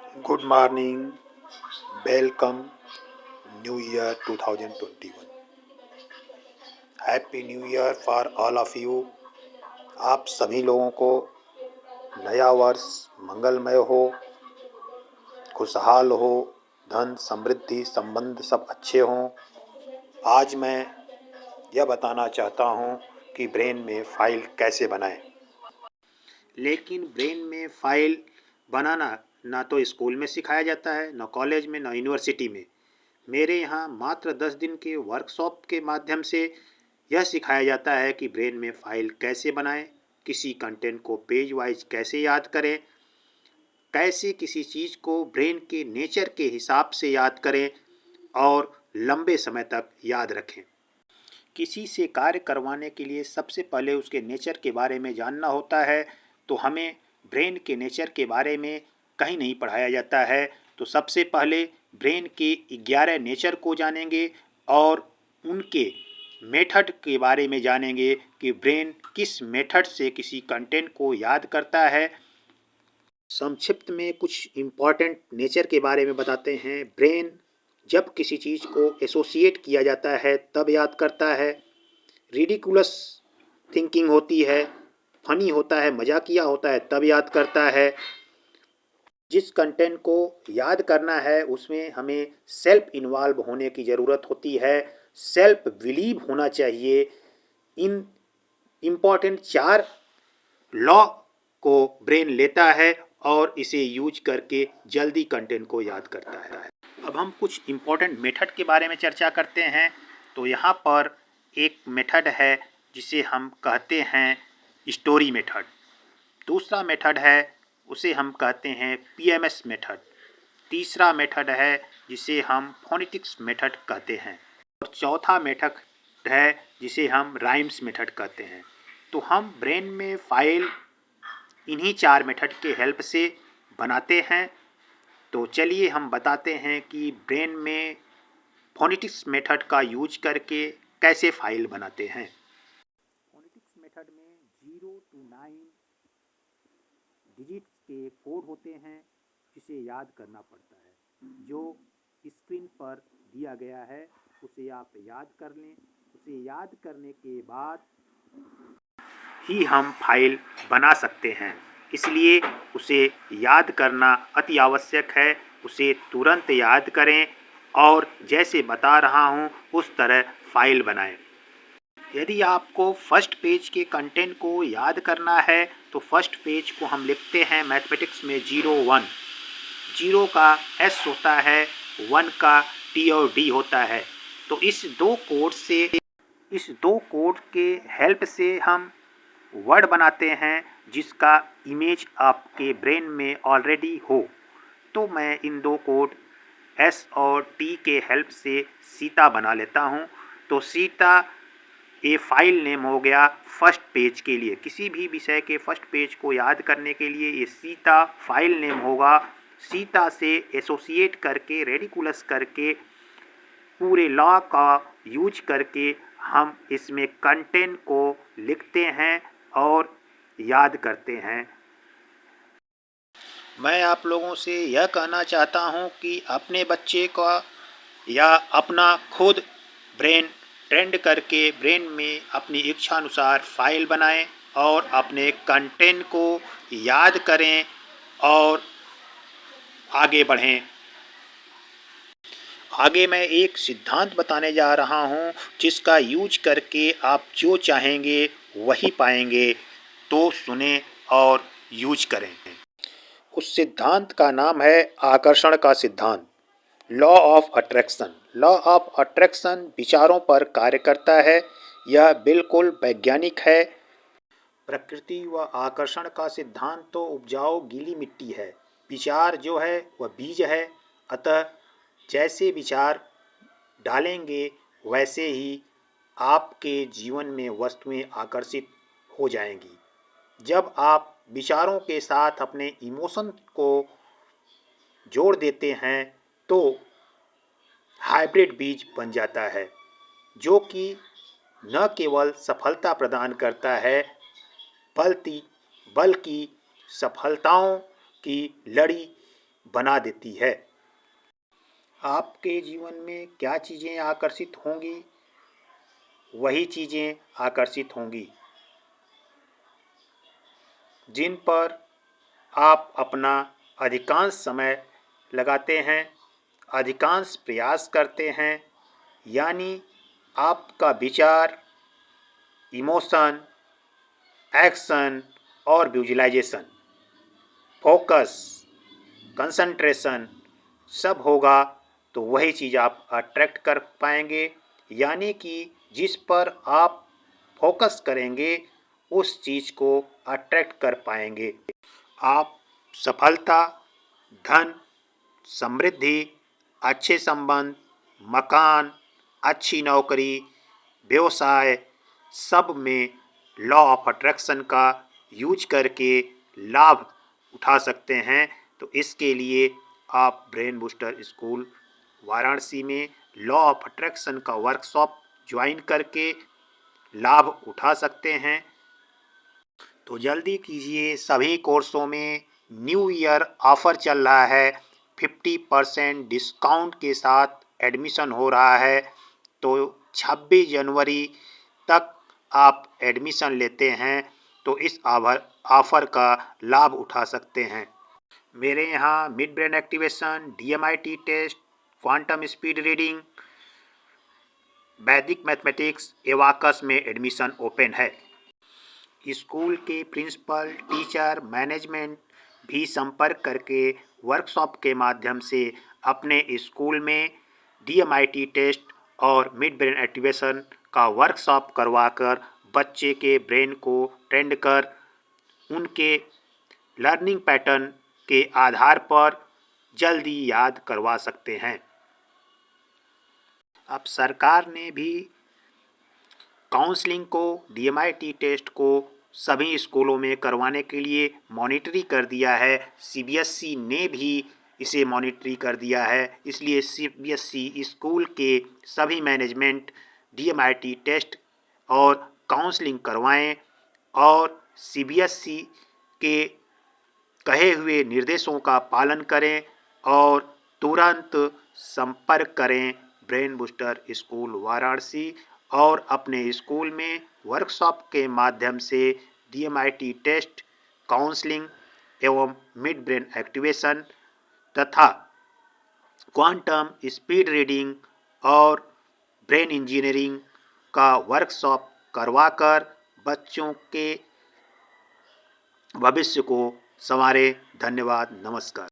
Good morning, welcome New Year 2021. Happy new year for all of you. आप सभी लोगों को नया वर्ष मंगलमय हो, खुशहाल हो, धन समृद्धि संबंध सब अच्छे हों। आज मैं यह बताना चाहता हूँ कि ब्रेन में फाइल कैसे बनाएं। लेकिन ब्रेन में फाइल बनाना ना तो स्कूल में सिखाया जाता है, ना कॉलेज में, ना यूनिवर्सिटी में। मेरे यहाँ मात्र 10 दिन के वर्कशॉप के माध्यम से यह सिखाया जाता है कि ब्रेन में फाइल कैसे बनाएं, किसी कंटेंट को पेज वाइज कैसे याद करें, कैसे किसी चीज़ को ब्रेन के नेचर के हिसाब से याद करें और लंबे समय तक याद रखें। किसी से कार्य करवाने के लिए सबसे पहले उसके नेचर के बारे में जानना होता है, तो हमें ब्रेन के नेचर के बारे में कहीं नहीं पढ़ाया जाता है। तो सबसे पहले ब्रेन के 11 नेचर को जानेंगे और उनके मेथड के बारे में जानेंगे कि ब्रेन किस मेथड से किसी कंटेंट को याद करता है। संक्षिप्त में कुछ इम्पॉर्टेंट नेचर के बारे में बताते हैं। ब्रेन जब किसी चीज़ को एसोसिएट किया जाता है तब याद करता है। रिडिकुलस थिंकिंग होती है, फनी होता है, मजाकिया होता है तब याद करता है। जिस कंटेंट को याद करना है उसमें हमें सेल्फ इन्वॉल्व होने की ज़रूरत होती है, सेल्फ बिलीव होना चाहिए। इन इम्पॉर्टेंट 4 लॉ को ब्रेन लेता है और इसे यूज करके जल्दी कंटेंट को याद करता है। अब हम कुछ इम्पॉर्टेंट मेथड के बारे में चर्चा करते हैं। तो यहाँ पर एक मेथड है जिसे हम कहते हैं स्टोरी मेथड। दूसरा मेथड है उसे हम कहते हैं पीएमएस मेथड। तीसरा मेथड है जिसे हम फोनेटिक्स मेथड कहते हैं और चौथा मेथड है जिसे हम राइम्स मेथड कहते हैं। तो हम ब्रेन में फाइल इन्हीं 4 मेथड के हेल्प से बनाते हैं। तो चलिए हम बताते हैं कि ब्रेन में फोनेटिक्स मेथड का यूज करके कैसे फाइल बनाते हैं। फोनेटिक्स मेथड में 0 to 9 डिजिट्स के कोड होते हैं जिसे याद करना पड़ता है। जो स्क्रीन पर दिया गया है उसे आप याद कर लें। उसे याद करने के बाद ही हम फाइल बना सकते हैं, इसलिए उसे याद करना अति आवश्यक है। उसे तुरंत याद करें और जैसे बता रहा हूँ उस तरह फाइल बनाएं। यदि आपको फर्स्ट पेज के कंटेंट को याद करना है तो फर्स्ट पेज को हम लिखते हैं मैथमेटिक्स में 0 1। 0 का S होता है, 1 का T और D होता है। तो इस दो कोड के हेल्प से हम वर्ड बनाते हैं जिसका इमेज आपके ब्रेन में ऑलरेडी हो। तो मैं इन 2 कोड S और T के हेल्प से सीता बना लेता हूँ। तो सीता ये फाइल नेम हो गया फर्स्ट पेज के लिए। किसी भी विषय के फर्स्ट पेज को याद करने के लिए ये सीता फाइल नेम होगा। सीता से एसोसिएट करके, रेडिकुलस करके, पूरे लॉ का यूज करके हम इसमें कंटेंट को लिखते हैं और याद करते हैं। मैं आप लोगों से यह कहना चाहता हूं कि अपने बच्चे का या अपना खुद ब्रेन ट्रेंड करके ब्रेन में अपनी इच्छा अनुसार फाइल बनाएं और अपने कंटेंट को याद करें और आगे बढ़ें। आगे मैं एक सिद्धांत बताने जा रहा हूं जिसका यूज करके आप जो चाहेंगे वही पाएंगे। तो सुने और यूज करें। उस सिद्धांत का नाम है आकर्षण का सिद्धांत, law of attraction. Law of attraction विचारों पर कार्य करता है। यह बिल्कुल वैज्ञानिक है। प्रकृति व आकर्षण का सिद्धांत तो उपजाऊ गीली मिट्टी है। विचार जो है वह बीज है। अतः जैसे विचार डालेंगे वैसे ही आपके जीवन में वस्तुएं आकर्षित हो जाएंगी। जब आप विचारों के साथ अपने इमोशन को जोड़ देते हैं तो हाइब्रिड बीज बन जाता है, जो कि न केवल सफलता प्रदान करता है बल्कि सफलताओं की लड़ी बना देती है। आपके जीवन में क्या चीज़ें आकर्षित होंगी, वही चीज़ें आकर्षित होंगी जिन पर आप अपना अधिकांश समय लगाते हैं, अधिकांश प्रयास करते हैं। यानी आपका विचार, इमोशन, एक्शन और विजुअलाइजेशन, फोकस, कंसंट्रेशन सब होगा तो वही चीज़ आप अट्रैक्ट कर पाएंगे। यानी कि जिस पर आप फोकस करेंगे उस चीज़ को अट्रैक्ट कर पाएंगे। आप सफलता, धन, समृद्धि, अच्छे संबंध, मकान, अच्छी नौकरी, व्यवसाय सब में लॉ ऑफ अट्रैक्शन का यूज करके लाभ उठा सकते हैं। तो इसके लिए आप ब्रेन बूस्टर स्कूल वाराणसी में लॉ ऑफ अट्रैक्शन का वर्कशॉप ज्वाइन करके लाभ उठा सकते हैं। तो जल्दी कीजिए, सभी कोर्सों में न्यू ईयर ऑफ़र चल रहा है। 50% डिस्काउंट के साथ एडमिशन हो रहा है। तो 26 जनवरी तक आप एडमिशन लेते हैं तो इस ऑफ़र का लाभ उठा सकते हैं। मेरे यहाँ mid brain activation, DMIT test, quantum speed reading, Vedic mathematics, abacus में एडमिशन ओपन है। स्कूल के प्रिंसिपल, टीचर, मैनेजमेंट भी संपर्क करके वर्कशॉप के माध्यम से अपने स्कूल में DMIT टेस्ट और मिड ब्रेन एक्टिवेशन का वर्कशॉप करवाकर बच्चे के ब्रेन को ट्रेंड कर उनके लर्निंग पैटर्न के आधार पर जल्दी याद करवा सकते हैं। अब सरकार ने भी काउंसलिंग को, DMIT टेस्ट को सभी स्कूलों में करवाने के लिए मॉनिटरी कर दिया है। CBSE ने भी इसे मॉनिटरी कर दिया है। इसलिए CBSE स्कूल के सभी मैनेजमेंट DMIT टेस्ट और काउंसलिंग करवाएं और CBSE के कहे हुए निर्देशों का पालन करें और तुरंत संपर्क करें ब्रेन बूस्टर स्कूल वाराणसी और अपने स्कूल में वर्कशॉप के माध्यम से DMIT टेस्ट, काउंसलिंग एवं मिड ब्रेन एक्टिवेशन तथा क्वांटम स्पीड रीडिंग और ब्रेन इंजीनियरिंग का वर्कशॉप करवाकर बच्चों के भविष्य को संवारें। धन्यवाद, नमस्कार।